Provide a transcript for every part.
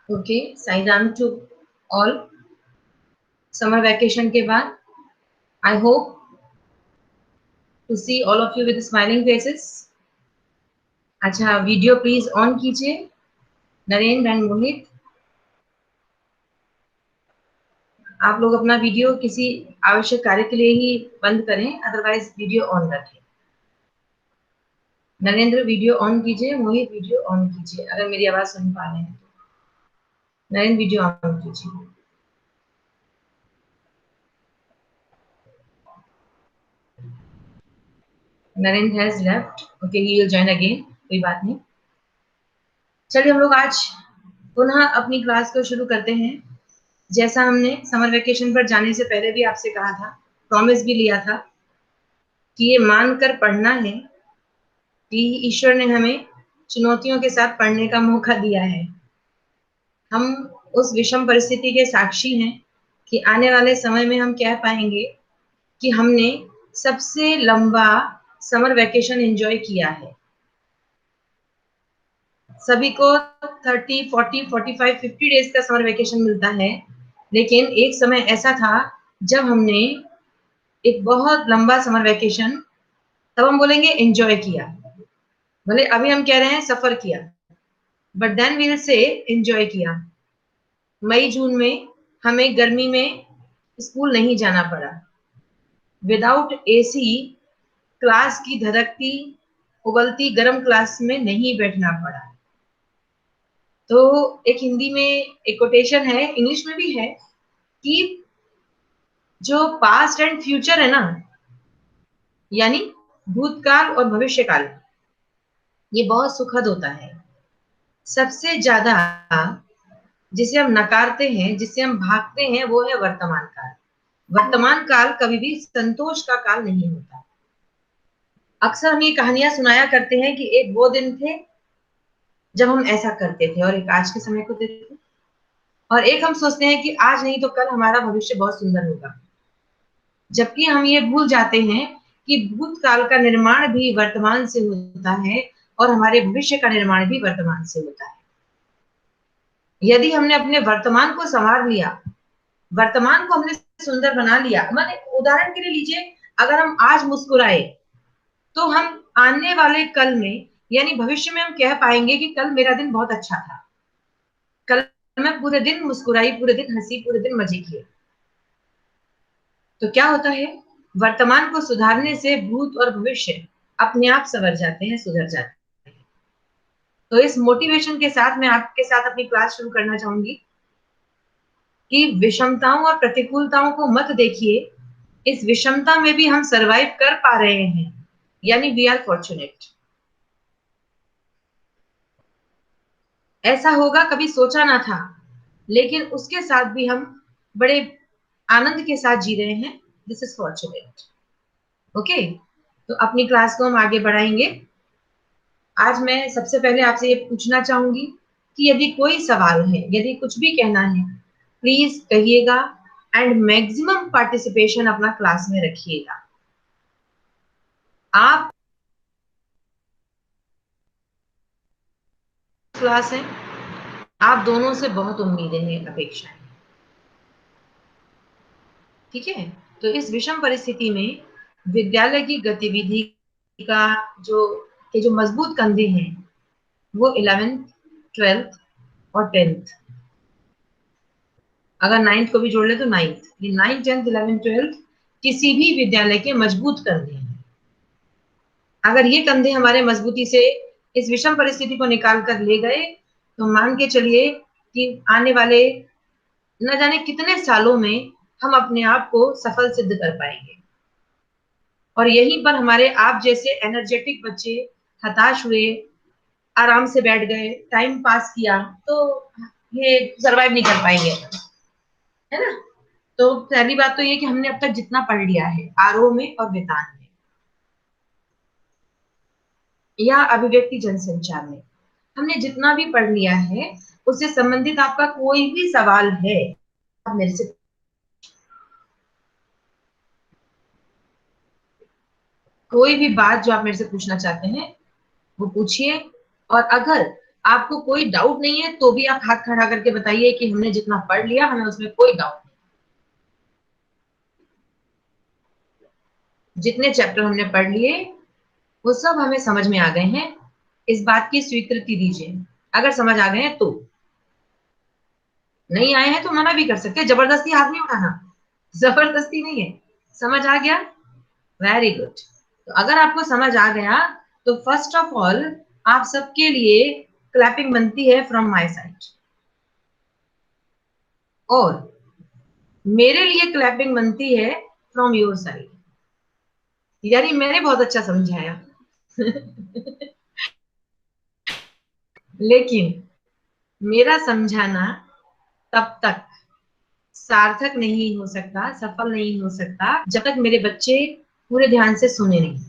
Okay, Sairam to all. Summer vacation के बाद I hope to see all of you with smiling faces. अच्छा, video please on कीजिए, Narendra and मोहित। आप लोग अपना वीडियो किसी आवश्यक कार्य के लिए ही बंद करें, अदरवाइज वीडियो ऑन रखें। नरेंद्र वीडियो ऑन कीजिए, मोहित वीडियो ऑन कीजिए, अगर मेरी आवाज सुन पा रहे हैं तो। नरेंद्र वीडियो ऑन कीजिए। Narendra has left, okay, he will join again, कोई बात नहीं। चलिए हम लोग आज पुनः अपनी क्लास को शुरू करते हैं। जैसा हमने समर वेकेशन पर जाने से पहले भी आपसे कहा था, प्रॉमिस भी लिया था कि ये मानकर पढ़ना है कि ईश्वर ने हमें चुनौतियों के साथ पढ़ने का मौका दिया है। हम उस विषम परिस्थिति के साक्षी हैं कि आने वाले समय में हम कह पाएंगे कि हमने सबसे लंबा समर वेकेशन एंजॉय किया है। सभी को 30, 40, 45, 50 डेज का समर वेकेशन मिलता है, लेकिन एक समय ऐसा था जब हमने एक बहुत लंबा समर वेकेशन, तब हम बोलेंगे एंजॉय किया, भले अभी हम कह रहे हैं सफर किया, but then we will say enjoy किया। मई जून में हमें गर्मी में स्कूल नहीं जाना पड़ा, विदाउट एसी क्लास की धधकती उबलती गर्म क्लास में नहीं बैठना पड़ा। तो एक हिंदी में एक कोटेशन है, इंग्लिश में भी है, कि जो पास्ट एंड फ्यूचर है ना, यानी भूतकाल और भविष्य काल, ये बहुत सुखद होता है। सबसे ज्यादा जिसे हम नकारते हैं, जिसे हम भागते हैं, वो है वर्तमान काल। वर्तमान काल कभी भी संतोष का काल नहीं होता। अक्सर हम ये कहानियां सुनाया करते हैं कि एक वो दिन थे जब हम ऐसा करते थे, और एक आज के समय को देखते, और एक हम सोचते हैं कि आज नहीं तो कल हमारा भविष्य बहुत सुंदर होगा, जबकि हम ये भूल जाते हैं कि भूतकाल का निर्माण भी वर्तमान से होता है और हमारे भविष्य का निर्माण भी वर्तमान से होता है। यदि हमने अपने वर्तमान को संवार लिया, वर्तमान को हमने सुंदर बना लिया, माने उदाहरण के लिए लीजिए, अगर हम आज मुस्कुराए तो हम आने वाले कल में, यानी भविष्य में, हम कह पाएंगे कि कल मेरा दिन बहुत अच्छा था, कल मैं पूरे दिन मुस्कुराई, पूरे दिन हंसी, पूरे दिन मजे किए। तो क्या होता है, वर्तमान को सुधारने से भूत और भविष्य अपने आप संवर जाते हैं, सुधर जाते हैं। तो इस मोटिवेशन के साथ मैं आपके साथ अपनी क्लास शुरू करना चाहूंगी कि विषमताओं और प्रतिकूलताओं को मत देखिए, इस विषमता में भी हम सरवाइव कर पा रहे हैं, यानी वी आर फॉर्चुनेट। ऐसा होगा कभी सोचा ना था, लेकिन उसके साथ भी हम बड़े आनंद के साथ जी रहे हैं। This is fortunate. ओके, तो अपनी क्लास को हम आगे बढ़ाएंगे। आज मैं सबसे पहले आपसे ये पूछना चाहूंगी कि यदि कोई सवाल है, यदि कुछ भी कहना है, प्लीज कहिएगा, एंड मैक्सिमम पार्टिसिपेशन अपना क्लास में रखिएगा। आप क्लास है, आप दोनों से बहुत उम्मीदें हैं, अपेक्षाएं, ठीक है। तो इस विषम परिस्थिति में विद्यालय की गतिविधि का जो के जो मजबूत कंधे हैं, वो 11th, 12th और 10th, अगर 9th को भी जोड़ ले तो 9th, ये 9th, 10th, 11th, 12th किसी भी विद्यालय के मजबूत कंधे हैं। अगर ये कंधे हमारे मजबूती से इस विषम परिस्थिति को निकाल कर ले गए, तो मान के चलिए कि आने वाले न जाने कितने सालों में हम अपने आप को सफल सिद्ध कर पाएंगे। और यहीं पर हमारे आप जैसे एनर्जेटिक बच्चे हताश हुए, आराम से बैठ गए, टाइम पास किया, तो ये सरवाइव नहीं कर पाएंगे, है ना। तो पहली बात तो ये कि हमने अब तक जितना पढ़ लिया है आरोह में और वेदांत में या अभिव्यक्ति जनसंचार में, हमने जितना भी पढ़ लिया है, उससे संबंधित आपका कोई भी सवाल है, आप मेरे से कोई भी बात जो आप मेरे से पूछना चाहते हैं वो पूछिए, और अगर आपको कोई डाउट नहीं है तो भी आप हाथ खड़ा करके बताइए कि हमने जितना पढ़ लिया हमें उसमें कोई डाउट नहीं। जितने चैप्टर हमने पढ़ लिए वो सब हमें समझ में आ गए हैं, इस बात की स्वीकृति दीजिए। अगर समझ आ गए हैं तो, नहीं आए हैं तो मना भी कर सकते हैं, जबरदस्ती हाथ नहीं उठाना, जबरदस्ती नहीं है। समझ आ गया? Very good. तो अगर आपको समझ आ गया तो फर्स्ट ऑफ ऑल आप सबके लिए क्लैपिंग बनती है फ्रॉम माय साइड, और मेरे लिए क्लैपिंग बनती है फ्रॉम योर साइड। यानी मैंने बहुत अच्छा समझाया लेकिन मेरा समझाना तब तक सार्थक नहीं हो सकता, सफल नहीं हो सकता, जब तक मेरे बच्चे पूरे ध्यान से सुने नहीं।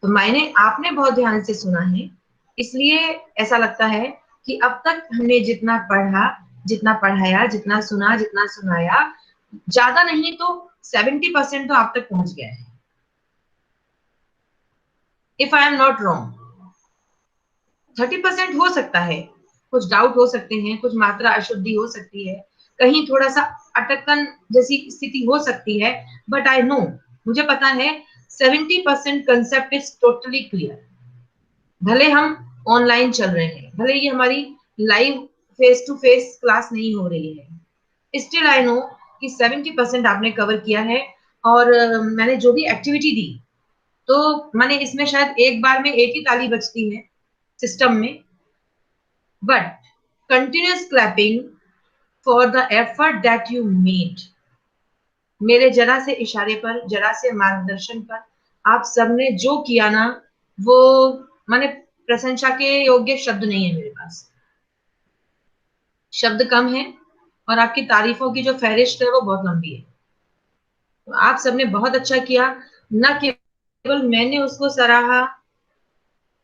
तो मैंने आपने बहुत ध्यान से सुना है, इसलिए ऐसा लगता है कि अब तक हमने जितना पढ़ा, जितना पढ़ाया, जितना सुना, जितना सुनाया, ज्यादा नहीं तो 70% तो आप तक पहुंच गया है, if I am not wrong. 30% हो सकता है, कुछ डाउट हो सकते हैं, कुछ मात्रा अशुद्धि हो सकती है, कहीं थोड़ा सा अटकन जैसी स्थिति हो सकती है, बट आई नो, मुझे पता है 70% कंसेप्ट इज टोटली क्लियर। भले हम ऑनलाइन चल रहे हैं, भले ये हमारी live face to face class नहीं हो रही है, स्टिल आई नो कि 70% आपने कवर किया है। और मैंने जो भी एक्टिविटी दी, तो मैंने इसमें शायद एक बार में एक ही ताली बजती है सिस्टम में, but continuous clapping for the effort that you made। मेरे जरा से इशारे पर, जरा से मार्गदर्शन पर आप सबने जो किया ना, वो माने प्रशंसा के योग्य शब्द नहीं है मेरे पास, शब्द कम है, और आपकी तारीफों की जो फहरिस्त है वो बहुत लंबी है। तो आप सबने बहुत अच्छा किया, न केवल मैंने उसको सराहा,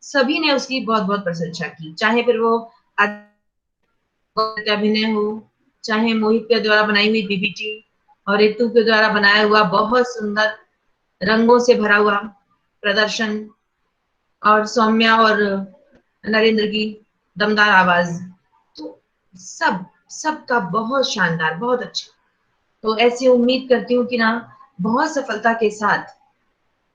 सभी ने उसकी बहुत बहुत प्रशंसा की, चाहे फिर वो अभिनय हो, चाहे मोहित के द्वारा बनाई हुई पीपीटी, और रितु के द्वारा बनाया हुआ बहुत सुंदर रंगों से भरा हुआ प्रदर्शन, और सौम्या और नरेंद्र की दमदार आवाज, तो सब सबका बहुत शानदार, बहुत अच्छा। तो ऐसी उम्मीद करती हूँ कि ना, बहुत सफलता के साथ,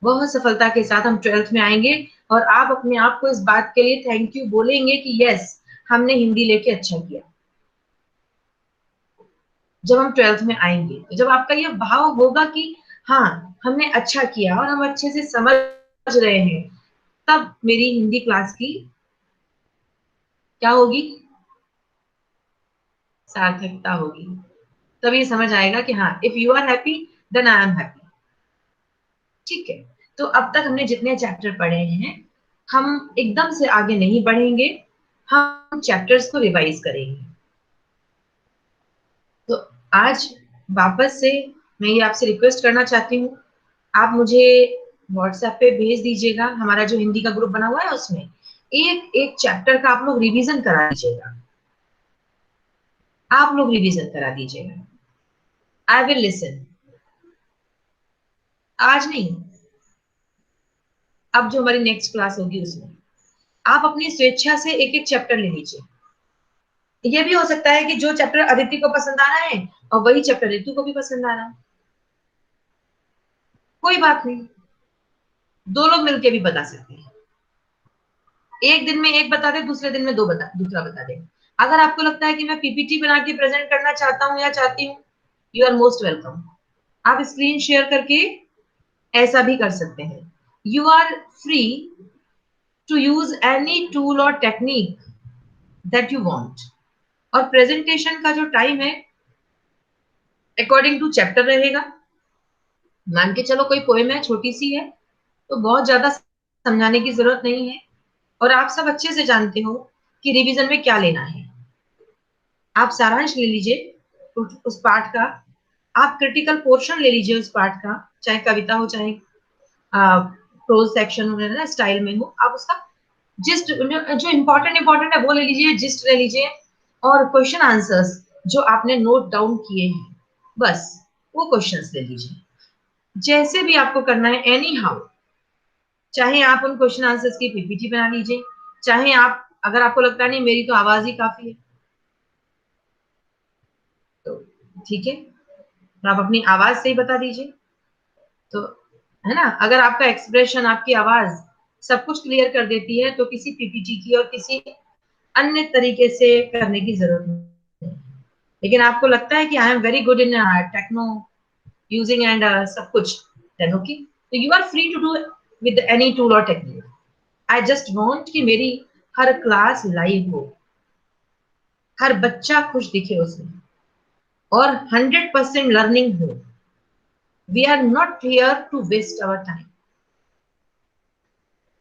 बहुत सफलता के साथ हम 12th में आएंगे, और आप अपने आप को इस बात के लिए थैंक यू बोलेंगे कि यस, हमने हिंदी लेके अच्छा किया। जब हम 12th में आएंगे, तो जब आपका ये भाव होगा कि हाँ, हमने अच्छा किया और हम अच्छे से समझ रहे हैं, तब मेरी हिंदी क्लास की क्या होगी? सार्थकता होगी। तब ये समझ आएगा कि हाँ, if you are happy then I am happy. ठीक है। तो अब तक हमने जितने चैप्टर पढ़े हैं, हम एकदम से आगे नहीं बढ़ेंगे, हम चैप्टर्स को रिवाइज करेंगे। तो आज वापस से मैं ये आपसे रिक्वेस्ट करना चाहती हूँ, आप मुझे व्हाट्सएप पे भेज दीजिएगा, हमारा जो हिंदी का ग्रुप बना हुआ है उसमें एक एक चैप्टर का आप लोग रिवीजन करा दीजिएगा, आप लोग रिवीजन करा दीजिएगा। I will listen. आज नहीं, अब जो हमारी नेक्स्ट क्लास होगी उसमें आप अपनी स्वेच्छा से एक एक चैप्टर ले लीजिए। ये भी हो सकता है कि जो चैप्टर अदिति को पसंद आ रहा है और वही चैप्टर रितु को भी पसंद आ रहा है, कोई बात नहीं, दो लोग मिलके भी बता सकते हैं। एक दिन में एक बता दे, दूसरे दिन में दूसरा बता दे। अगर आपको लगता है कि मैं पीपीटी बना के प्रेजेंट करना चाहता हूँ या चाहती हूँ, यू आर मोस्ट वेलकम। आप स्क्रीन शेयर करके ऐसा भी कर सकते हैं। You are free to use any tool और टेक्निक दैट यू वांट। और प्रेजेंटेशन का जो टाइम है अकॉर्डिंग टू चैप्टर रहेगा। मान के चलो कोई पोएम है, छोटी सी है, तो बहुत ज्यादा समझाने की जरूरत नहीं है, और आप सब अच्छे से जानते हो कि रिवीजन में क्या लेना है। आप सारांश ले लीजिए उस पाठ का, आप क्रिटिकल पोर्शन ले लीजिए उस पाठ का, चाहे कविता हो, चाहे प्रोज सेक्शन हो, ना स्टाइल में हो, आप उसका जिस्ट जो इम्पोर्टेंट इंपॉर्टेंट है वो ले लीजिए, जिस्ट ले लीजिए, और क्वेश्चन आंसर्स जो आपने नोट डाउन किए हैं, बस वो क्वेश्चंस ले लीजिए। जैसे भी आपको करना है, एनी हाउ चाहे आप उन क्वेश्चन आंसर्स की पीपीटी बना लीजिए, चाहे आप, अगर आपको लगता नहीं मेरी तो आवाज ही काफी है तो ठीक है, तो आप अपनी आवाज से ही बता दीजिए। तो है ना, अगर आपका एक्सप्रेशन, आपकी आवाज सब कुछ क्लियर कर देती है तो किसी पीपीटी की और किसी अन्य तरीके से करने की जरूरत नहीं। लेकिन आपको लगता है कि I am very good in techno using and सब कुछ, देन ओके, तो you are free to do with any tool और टेक्निक। आई जस्ट वांट कि मेरी हर क्लास लाइव हो, हर बच्चा खुश दिखे उसमें, और 100% लर्निंग हो। We are not here to waste our time,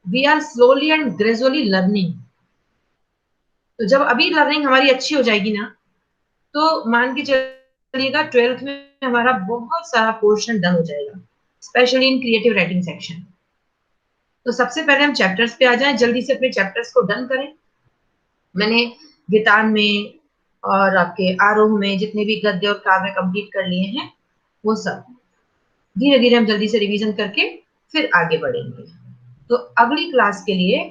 we are slowly and gradually learning. तो जब अभी लर्निंग हमारी अच्छी हो जाएगी ना, तो मान के चलिएगा 12th में हमारा बहुत सारा पोर्शन डन हो जाएगा, specially in creative writing section. तो सबसे पहले हम चैप्टर्स पे आ जाएं, जल्दी से अपने चैप्टर्स को डन करें। मैंने गीतान में और आपके आरोह में जितने भी गद्य और काव्य कंप्लीट कर लिए हैं, वो सब धीरे धीरे हम जल्दी से रिवीजन करके फिर आगे बढ़ेंगे। तो अगली क्लास के लिए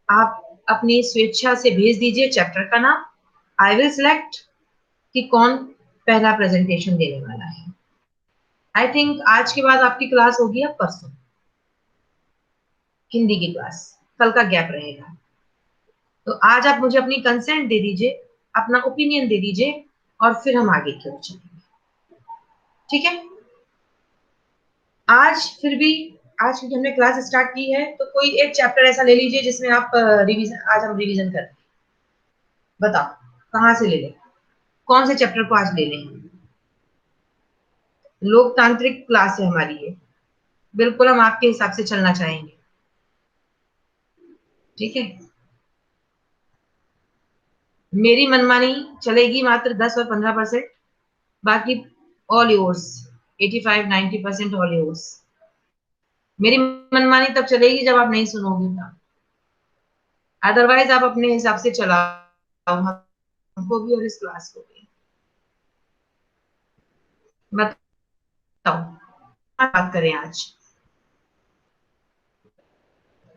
आप अपनी स्वेच्छा से भेज दीजिए चैप्टर का नाम। आई विल सिलेक्ट कि कौन पहला प्रेजेंटेशन देने वाला है। आई थिंक आज के बाद आपकी क्लास होगी अब परसों, हिंदी की क्लास, कल का गैप रहेगा। तो आज आप मुझे अपनी कंसेंट दे दीजिए, अपना ओपिनियन दे दीजिए, और फिर हम आगे की ओर चलेंगे, ठीक है। आज फिर भी, आज क्योंकि हमने क्लास स्टार्ट की है, तो कोई एक चैप्टर ऐसा ले लीजिए जिसमें आप रिवीजन, आज हम रिवीजन करें। बताओ कहाँ से ले लें, कौन से चैप्टर को आज ले लें। लोकतांत्रिक क्लास है हमारी ये, बिल्कुल हम आपके हिसाब से चलना चाहेंगे, ठीक है। मेरी मनमानी चलेगी मात्र 10 और 15%, बाकी ऑल योर्स, 85-90% ऑल योर्स। मेरी मनमानी तब चलेगी जब आप नहीं सुनोगे तब, अदरवाइज आप अपने हिसाब से चलाओ, हमको भी और इस क्लास को भी। बताओ क्या बात करें आज।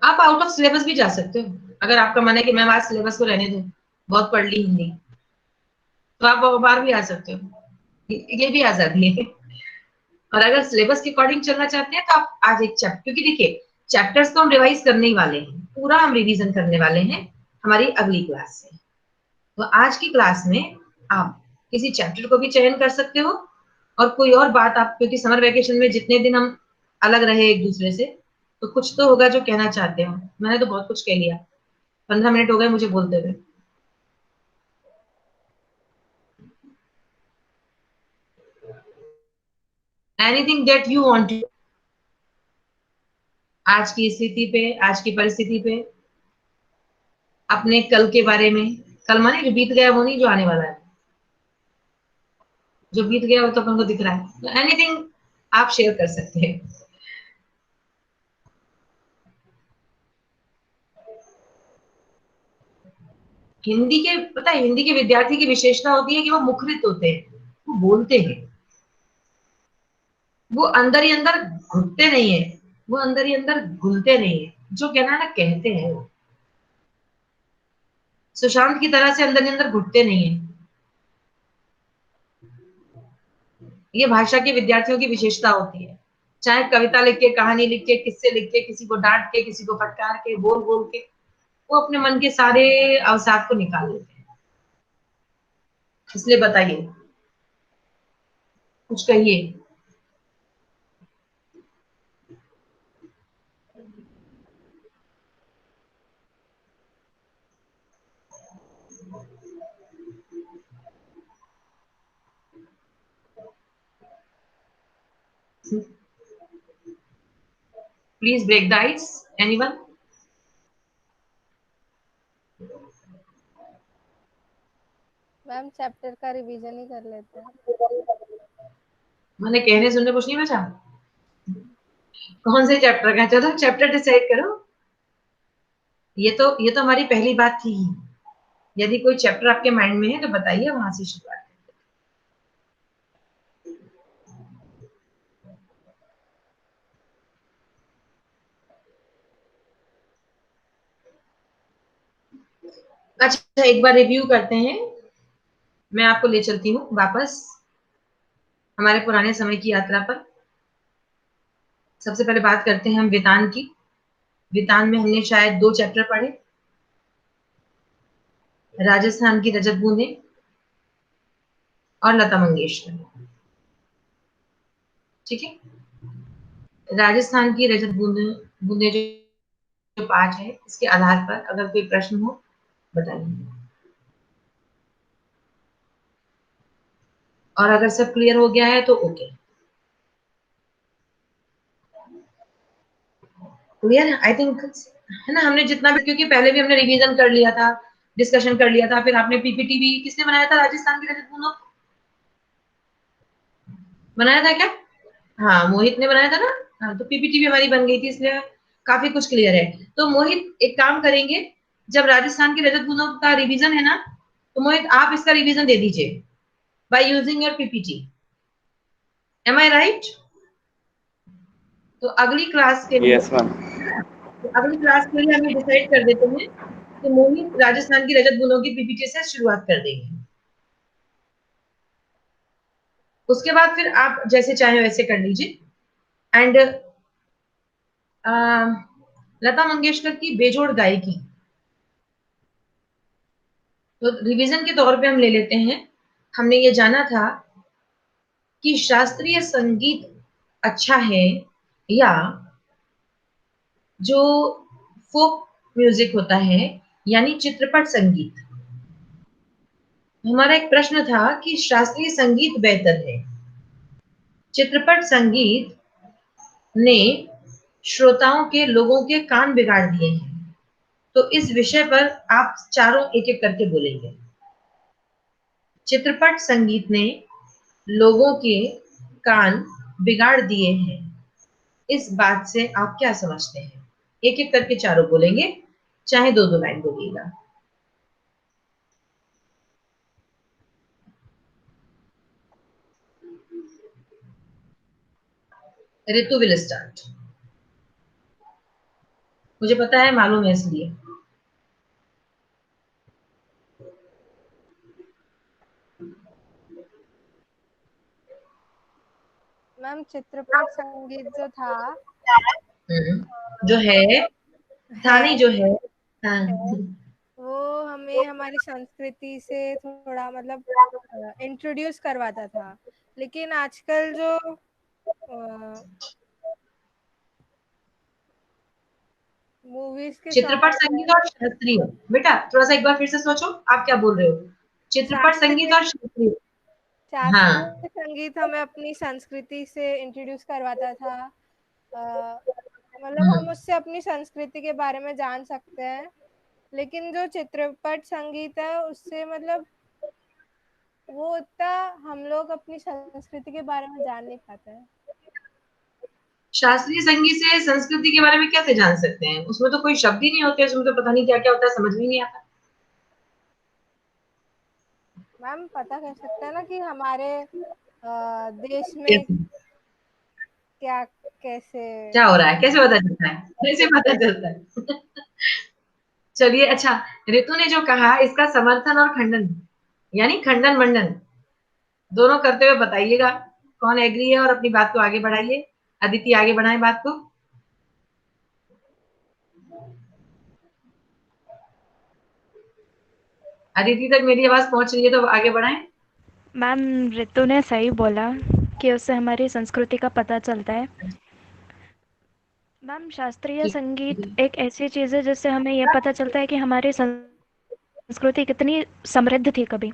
आप आउट ऑफ सिलेबस भी जा सकते हो, अगर आपका मन है कि मैं आज सिलेबस को रहने दूं, बहुत पढ़ ली हिंदी, तो आप बार भी आ सकते हो, ये भी आजादी है। और अगर सिलेबस के अकॉर्डिंग चलना चाहते हैं तो आप आज एक चैप्टर, क्योंकि देखिए चैप्टर्स तो हम रिवाइज करने ही वाले हैं, पूरा हम रिवीजन करने वाले हैं हमारी अगली क्लास से। तो आज की क्लास में आप किसी चैप्टर को भी चयन कर सकते हो, और कोई और बात आप, क्योंकि समर वेकेशन में जितने दिन हम अलग रहे एक दूसरे से, तो कुछ तो होगा जो कहना चाहते हो। मैंने तो बहुत कुछ कह लिया, 15 मिनट हो गए मुझे बोलते हुए। एनीथिंग दैट यू वांट, आज की स्थिति पे, आज की परिस्थिति पे, अपने कल के बारे में। कल माने जो बीत गया वो नहीं, जो आने वाला है। जो बीत गया वो तो अपन को दिख रहा है, तो एनीथिंग आप शेयर कर सकते हैं। हिंदी के, पता है हिंदी के विद्यार्थी की विशेषता होती है कि वो मुखरित होते हैं, वो बोलते हैं, वो अंदर ही अंदर घुटते नहीं है, वो अंदर ही अंदर घुलते नहीं है, जो कहना है ना कहते हैं वो। सुशांत की तरह से अंदर ही अंदर घुटते नहीं है। ये भाषा के विद्यार्थियों की विशेषता होती है। चाहे कविता लिख के, कहानी लिख के, किस्से लिख के, किसी को डांट के, किसी को फटकार के, बोल बोल के, वो अपने मन के सारे अवसाद को निकाल लेते हैं। इसलिए बताइए, कुछ कहिए। Please break the ice, anyone. Ma'am chapter का रिवीजन ही कर लेते हैं। मैंने कहने सुनने कुछ नहीं बचा। कौन से चैप्टर का, चलो चैप्टर डिसाइड करो। ये तो हमारी पहली बात थी। यदि कोई चैप्टर आपके माइंड में है तो बताइए, वहां से शुरुआत। अच्छा, एक बार रिव्यू करते हैं। मैं आपको ले चलती हूँ वापस हमारे पुराने समय की यात्रा पर। सबसे पहले बात करते हैं हम वेदांत की। वेदांत में हमने शायद 2 चैप्टर पढ़े, राजस्थान की रजत बूंदें और लता मंगेशकर। ठीक है, राजस्थान की रजत बूंदें बूंदें जो पाठ है, इसके आधार पर अगर कोई प्रश्न हो बताइए, और अगर सब क्लियर हो गया है तो ओके। क्लियर आई थिंक, है ना। हमने जितना भी, क्योंकि पहले भी हमने रिवीजन कर लिया था, डिस्कशन कर लिया था, फिर आपने पीपीटी भी किसने बनाया था, राजस्थान की रजत बूंदों बनाया था क्या? हाँ, मोहित ने बनाया था ना। हाँ, तो पीपीटी भी हमारी बन गई थी, इसलिए काफी कुछ क्लियर है। तो मोहित एक काम करेंगे, जब राजस्थान की रजत बूंदों का रिवीजन है ना, तो मोहित आप इसका रिवीजन दे दीजिए by using your PPT. Am I right? तो अगली क्लास के लिए, यस मैम। तो अगली क्लास के लिए हमें डिसाइड कर देते हैं कि मोहित राजस्थान की रजत बूंदों की पीपीटी से शुरुआत कर देंगे। उसके बाद फिर आप जैसे चाहे वैसे कर लीजिए। एंड लता मंगेशकर की बेजोड़ गायकी, तो रिवीजन के तौर पे हम ले लेते हैं। हमने ये जाना था कि शास्त्रीय संगीत अच्छा है, या जो फोक म्यूजिक होता है, यानी चित्रपट संगीत। हमारा एक प्रश्न था कि शास्त्रीय संगीत बेहतर है, चित्रपट संगीत ने श्रोताओं के, लोगों के कान बिगाड़ दिए हैं। तो इस विषय पर आप चारों एक एक करके बोलेंगे। चित्रपट संगीत ने लोगों के कान बिगाड़ दिए हैं, इस बात से आप क्या समझते हैं? एक एक करके चारों बोलेंगे, चाहे 2-2 लाइन बोलिएगा। ऋतु विल स्टार्ट। मुझे पता है, मालूम है इसलिए। मैम चित्रपट संगीत जो था, जो है, था नहीं, है जो है। हाँ। है वो हमें हमारी संस्कृति से थोड़ा मतलब इंट्रोड्यूस करवाता था। लेकिन आजकल जो मूवीज के चित्रपट सॉन्ग संगीत है, और शास्त्रीय, बेटा थोड़ा सा एक बार फिर से सोचो, आप क्या बोल रहे हो? चित्रपट संगीत शास्त्रीय और शास्त्रीय। हाँ। शास्त्रीय संगीत हमें अपनी संस्कृति से इंट्रोड्यूस करवाता था। मतलब हम उससे अपनी संस्कृति के बारे में जान सकते हैं। लेकिन जो चित्रपट संगीत है उससे मतलब वो उतना हम लोग अपनी संस्कृति के बारे में जान नहीं पाते हैं। शास्त्रीय संगीत से संस्कृति के बारे में कैसे जान सकते हैं? उसमें तो कोई शब्द ही नहीं होते, उसमें तो पता नहीं क्या क्या होता है, समझ में नहीं आता। मैम पता कर सकते हैं ना कि हमारे देश में कैसे? क्या कैसे क्या हो रहा है, कैसे पता चलता है, कैसे पता चलता है? चलिए, अच्छा, ऋतु ने जो कहा इसका समर्थन और खंडन, यानी खंडन मंडन, दोनों करते हुए बताइएगा कौन एग्री है, और अपनी बात को आगे बढ़ाइए। अदिति आगे बढ़ाए बात को। अदिति तक मेरी आवाज पहुंच रही है तो आगे बढ़ाएं। मैम ऋतु ने सही बोला कि उससे हमारी संस्कृति का पता चलता है। मैम शास्त्रीय ठीक। संगीत एक ऐसी चीज़ है जिससे हमें यह पता चलता है कि हमारी संस्कृति कितनी समृद्ध थी कभी।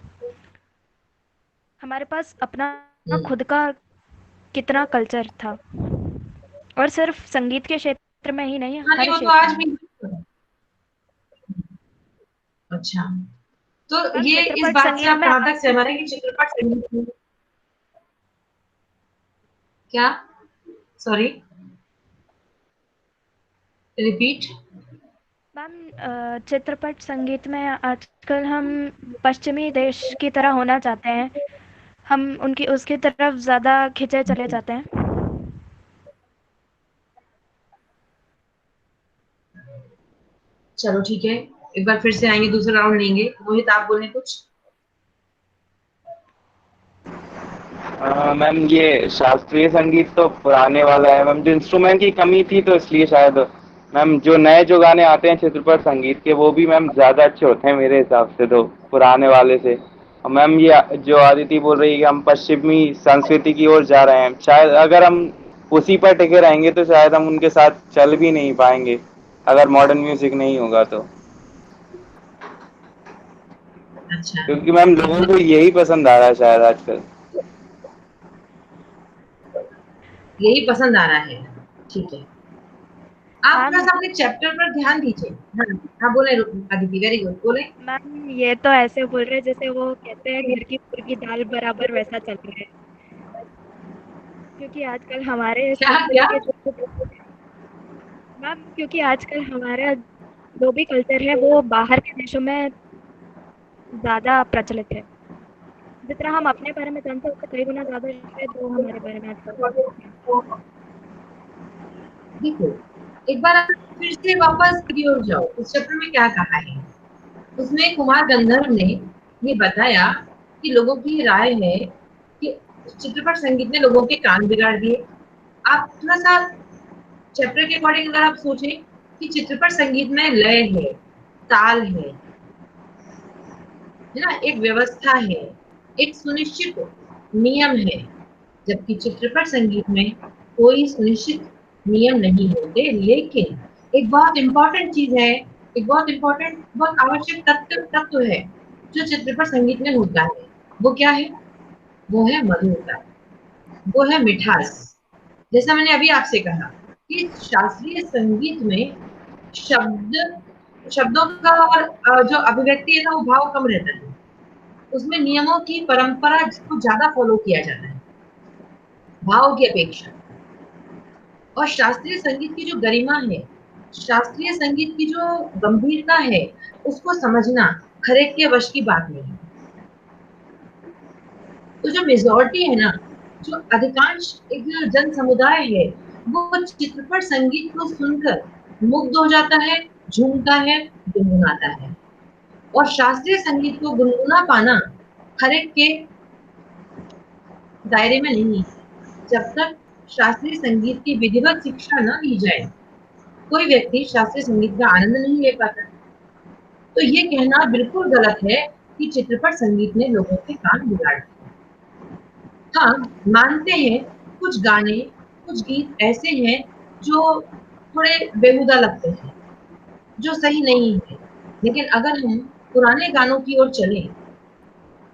हमारे पास अपना हम्म। खुद का कितना कल्चर था, और सिर्फ संगीत के क्षेत्र में ही नहीं, हाँ नहीं, हर वो तो क्षेत्र आज में। भी। अच्छा, तो मैम ये इस चित्रपट बात से संगीत आप में कहाँ तक सहमत हैं कि चित्रपट संगीत में, क्या, सॉरी, रिपीट। मैम चित्रपट संगीत में आजकल हम पश्चिमी देश की तरह होना चाहते हैं। हम उनकी उसकी तरफ ज़्यादा खिंचे चले जाते हैं। चलो ठीक है, एक बार फिर से आएंगे, दूसरा राउंड लेंगे। मोहित आप बोले कुछ? मैम ये शास्त्रीय संगीत तो पुराने वाला है मैम, जो इंस्ट्रूमेंट की कमी थी तो इसलिए शायद। मैम जो नए जो गाने आते हैं चित्रपट संगीत के वो भी मैम ज़्यादा अच्छे होते हैं मेरे हिसाब से तो पुराने वाले से। और मैम ये जो आदिति बोल रही है कि हम पश्चिमी संस्कृति की ओर जा रहे हैं, शायद अगर हम उसी पर टिके रहेंगे तो शायद हम उनके साथ चल भी नहीं पाएंगे अगर मॉडर्न म्यूजिक नहीं होगा तो। अच्छा, क्योंकि मैम लोगों को यही पसंद आ रहा है शायद आजकल। यही पसंद आ रहा है, ठीक है। आप थोड़ा मैम सा अपने चैप्टर पर ध्यान दीजिए। हाँ हाँ, बोले अदिति, वेरी गुड, बोले। मैम ये तो ऐसे बोल रहे हैं जैसे वो कहते हैं घर की मुर्गी दाल बराबर, वैसा चल रहा है। क्योंकि आजकल हमारे क्या क्या? संस्कृति के जो मैम क्योंकि आजकल हमारा जो भी कल्चर है वो बाहर के देशों में ज़्यादा प्रचलित है। जितना हम अपने बारे में जानते हैं उससे कई गुना ज़्यादा शायद वो हमारे बारे में आजकल जानते हैं। देखो, एक बार आप फिर से वापस की ओर जाओ, उस चैप्टर में क्या कहा है। उसमें कुमार गंधर्व ने ये बताया कि लोगों की राय है कि चित्रपट संगीत ने लोगों के कान बिगाड़ दिए। आप थोड़ा सा चैप्टर के अकॉर्डिंग अगर आप सोचें कि चित्रपट संगीत में लय है, ताल है ना, एक व्यवस्था है, एक सुनिश्चित नियम है, जबकि चित्रपट संगीत में कोई सुनिश्चित नियम नहीं होते। लेकिन एक बहुत इंपॉर्टेंट चीज है, एक बहुत इंपॉर्टेंट, बहुत आवश्यक तत्व है जो चित्रपट संगीत में होता है। वो क्या है? वो है मधुरता, वो है मिठास। जैसा मैंने अभी आपसे कहा कि शास्त्रीय संगीत में शब्दों का और जो अभिव्यक्ति है ना, वो भाव कम रहता है। उसमें नियमों की परंपरा को ज्यादा फॉलो किया जाता है भाव की अपेक्षा। और शास्त्रीय संगीत की जो गरिमा है, शास्त्रीय संगीत की जो गंभीरता है, उसको समझना हर एक के वश की बात नहीं है। तो जो मेजॉरिटी है ना, जो अधिकांश एक जन समुदाय है, वो चित्रपट संगीत को सुनकर मुग्ध हो जाता है, झूमता है, गुनगुनाता है। और शास्त्रीय संगीत को गुनगुना पाना हर एक के दायरे में नहीं है। जब तक शास्त्रीय संगीत की विधिवत शिक्षा न दी जाए, कोई व्यक्ति शास्त्रीय संगीत का आनंद नहीं ले पाता। तो ये कहना बिल्कुल गलत है कि चित्रपट संगीत ने लोगों के कान बिगाड़ दिए। हाँ, मानते हैं कुछ गाने, कुछ गीत ऐसे हैं जो थोड़े बेहुदा लगते हैं, जो सही नहीं है। लेकिन अगर हम पुराने गानों की ओर चलें,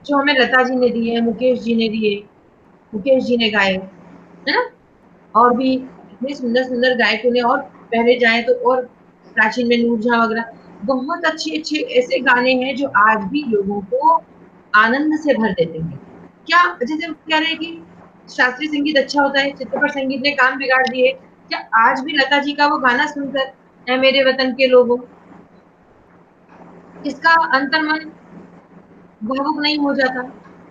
जो हमें लता जी ने दिए, मुकेश जी ने दिए, मुकेश जी ने गाए, है ना, और भी इतने सुंदर सुंदर गायकों ने, और पहले जाए तो और प्राचीन में नूरजहां वगैरह, बहुत अच्छे अच्छे ऐसे गाने हैं जो आज भी लोगों को आनंद से भर देते हैं। क्या जैसे हम कह रहे हैं कि शास्त्रीय संगीत अच्छा होता है, चित्रपट संगीत ने काम बिगाड़ दिए, क्या आज भी लता जी का वो गाना सुनकर ऐ मेरे वतन के लोगों, किसका अंतर्मन भावुक नहीं हो जाता?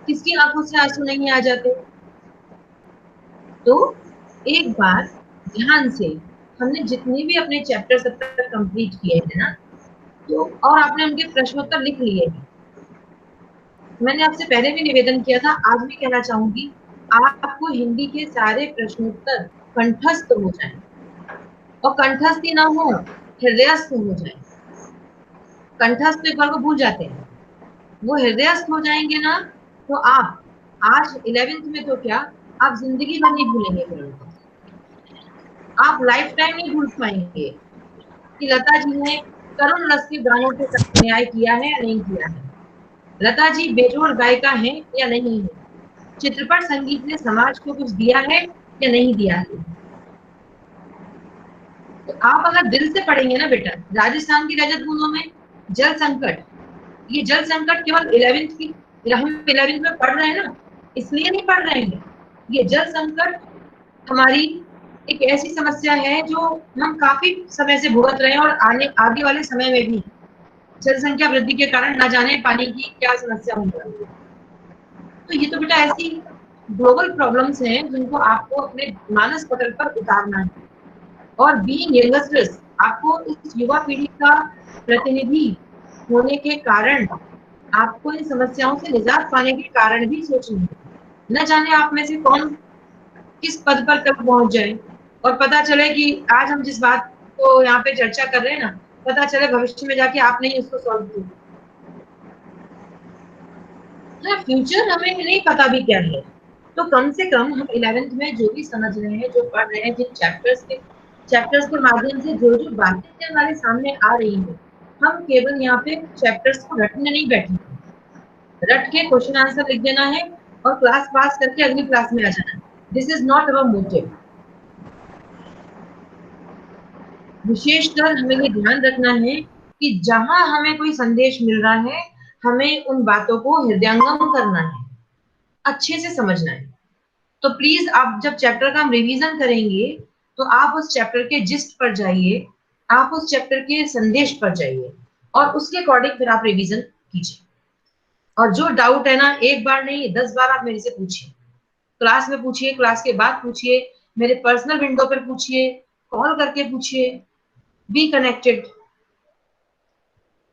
किसकी आंखों से आंसू नहीं आ जाते? तो एक बार ध्यान से, हमने जितने भी अपने चैप्टर अब तक कंप्लीट किए हैं ना, तो और आपने उनके प्रश्नोत्तर लिख लिए हैं। मैंने आपसे पहले भी निवेदन किया था, आज भी कहना चाहूंगी, आपको हिंदी के सारे प्रश्नोत्तर कंठस्थ हो जाएं, और कंठस्थ ही ना हो, हृदयस्थ हो जाए। कंठस्थ एक बार को भूल जाते हैं, वो हृदयस्थ हो जाएंगे ना, तो आप आज 11th में तो क्या, आप जिंदगी भर नहीं भूलेंगे फिर उनको। आप लाइफ टाइम नहीं भूल पाएंगे कि लता जी ने करुण रस के गानों के साथ न्याय किया है या नहीं किया है, लता जी बेजोड़ गायिका है या नहीं है, चित्रपट संगीत ने समाज को कुछ दिया है या नहीं दिया है। तो आप अगर दिल से पढ़ेंगे ना बेटा, राजस्थान की रजत बूंदों में जल संकट, ये जल संकट केवल 11th की, हम 11th में पढ़ रहे हैं ना, इसलिए नहीं पढ़ रहे हैं। ये जल संकट हमारी एक ऐसी समस्या है जो हम काफी समय से भुगत रहे हैं, और आगे वाले समय में भी जनसंख्या वृद्धि के कारण न जाने पानी की क्या समस्या होने वाली है। तो ये तो बेटा ऐसी ग्लोबल प्रॉब्लम्स हैं जिनको आपको अपने मानस पटल पर उतारना है। और बीइंग यंगस्टर्स, आपको इस युवा पीढ़ी का प्रतिनिधि होने के कारण, आपको इन समस्याओं से निजात पाने के कारण भी सोचना है। न जाने आप में से कौन किस पद पर कब पहुंच जाए और पता चले कि आज हम जिस बात को यहाँ पे चर्चा कर रहे हैं ना, पता चले भविष्य में जाके आपने ही उसको सॉल्व किया। हाँ, फ्यूचर हमें नहीं पता भी क्या है, तो कम से कम हम 11th में जो भी समझ रहे हैं, जो पढ़ रहे हैं, जिन चैप्टर्स के माध्यम से जो जो बातें हमारे सामने आ रही है, हम केवल यहाँ पे चैप्टर्स को रटने नहीं बैठे, रट के क्वेश्चन आंसर लिख देना है और क्लास पास करके अगली क्लास में आ जाना है। This is not our motive. विशेषकर हमें ये ध्यान रखना है कि जहां हमें कोई संदेश मिल रहा है, हमें उन बातों को हृदयंगम करना है, अच्छे से समझना है। तो प्लीज आप जब चैप्टर का हम रिवीजन करेंगे, तो आप उस चैप्टर के जिस्ट पर जाइए, आप उस चैप्टर के संदेश पर जाइए और उसके अकॉर्डिंग फिर आप रिवीजन कीजिए। और जो डाउट है ना, एक बार नहीं 10 बार आप मेरे से पूछिए, क्लास में पूछिए, क्लास के बाद पूछिए, मेरे पर्सनल विंडो पर पूछिए, कॉल करके पूछिए, बी कनेक्टेड,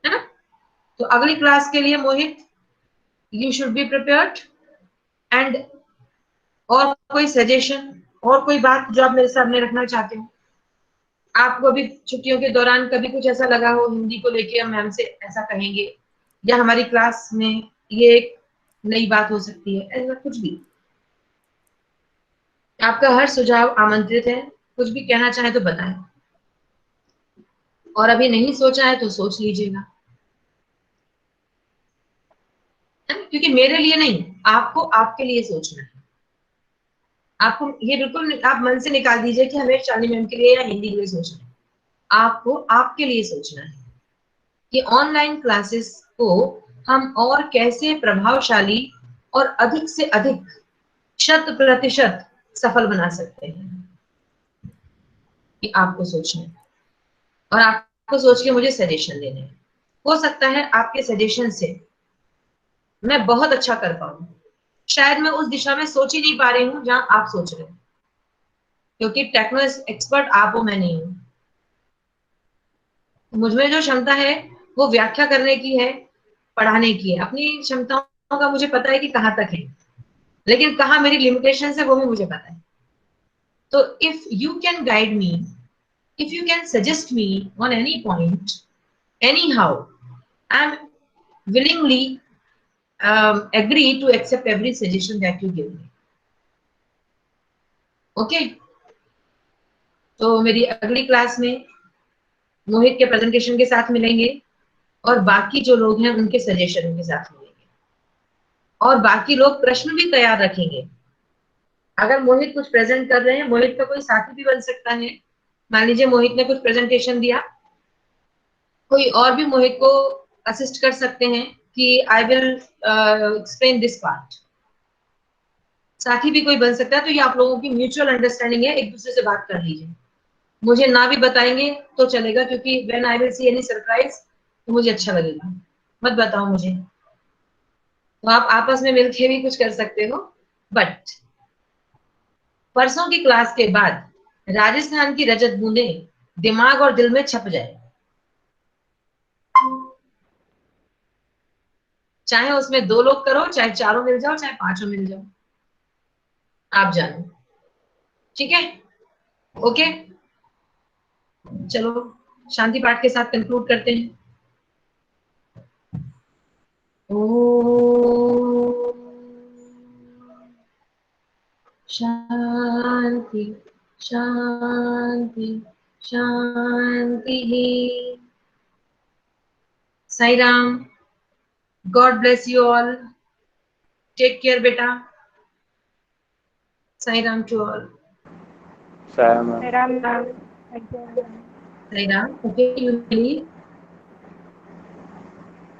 है ना। तो अगली क्लास के लिए Mohit, you should be prepared. And और कोई सजेशन और कोई बात जो आप मेरे सामने रखना चाहते हो, आपको अभी छुट्टियों के दौरान कभी कुछ ऐसा लगा हो हिंदी को लेके हम मैम से ऐसा कहेंगे, या हमारी क्लास में ये एक नई बात हो सकती है, ऐसा कुछ भी, आपका हर सुझाव आमंत्रित है। कुछ भी कहना चाहे तो बताएं, और अभी नहीं सोचा है तो सोच लीजिएगा, क्योंकि मेरे लिए नहीं, आपको आपके लिए सोचना है। आपको ये बिल्कुल आप मन से निकाल दीजिए कि हमें शालिनी मैम के लिए या हिंदी के लिए सोचना है। आपको आपके लिए सोचना है कि ऑनलाइन क्लासेस को हम और कैसे प्रभावशाली और अधिक से अधिक 100% सफल बना सकते हैं। कि आपको सोचना है और आपको सोच के मुझे सजेशन देने हैं। हो सकता है आपके सजेशन से मैं बहुत अच्छा कर पाऊं, शायद मैं उस दिशा में सोच ही नहीं पा रही हूँ जहां आप सोच रहे हैं, क्योंकि टेक्नो एक्सपर्ट आप हो, मैं नहीं हूं। मुझमें जो क्षमता है वो व्याख्या करने की है, पढ़ाने की है। अपनी क्षमताओं का मुझे पता है कि कहाँ तक है, लेकिन कहाँ मेरी लिमिटेशन है वो भी मुझे पता है। तो if you can guide me, if you can suggest me on any point, anyhow, I'm willingly agree to accept every suggestion that you give me. Okay? तो मेरी अगली क्लास में मोहित के प्रेजेंटेशन के साथ मिलेंगे और बाकी जो लोग हैं उनके सजेशन के साथ मिलेंगे, और बाकी लोग प्रश्न भी तैयार रखेंगे। अगर मोहित कुछ प्रेजेंट कर रहे हैं, मोहित का कोई साथी भी बन सकता है। मान लीजिए मोहित ने कुछ प्रेजेंटेशन दिया, कोई और भी मोहित को असिस्ट कर सकते हैं कि I will explain this part, साथी भी कोई बन सकता है। तो ये आप लोगों की म्यूचुअल अंडरस्टैंडिंग है, एक दूसरे से बात कर लीजिए। मुझे ना भी बताएंगे तो चलेगा, क्योंकि when I will see any surprise तो मुझे अच्छा लगेगा। मत बताओ मुझे, तो आप आपस में मिलके भी कुछ कर सकते हो। बट परसों की क्लास के बाद राजस्थान की रजत बूंदें दिमाग और दिल में छप जाए, चाहे उसमें 2 लोग करो, चाहे 4 मिल जाओ, चाहे 5 मिल जाओ, आप जानो। ठीक है? ओके, चलो शांति पाठ के साथ कंक्लूड करते हैं। ओम शांति शांति शांति। Sai Ram, God bless you all, take care बेटा। Sai Ram to all. साया ma'am. Ram Ram. Sai Ram. Okay, you leave.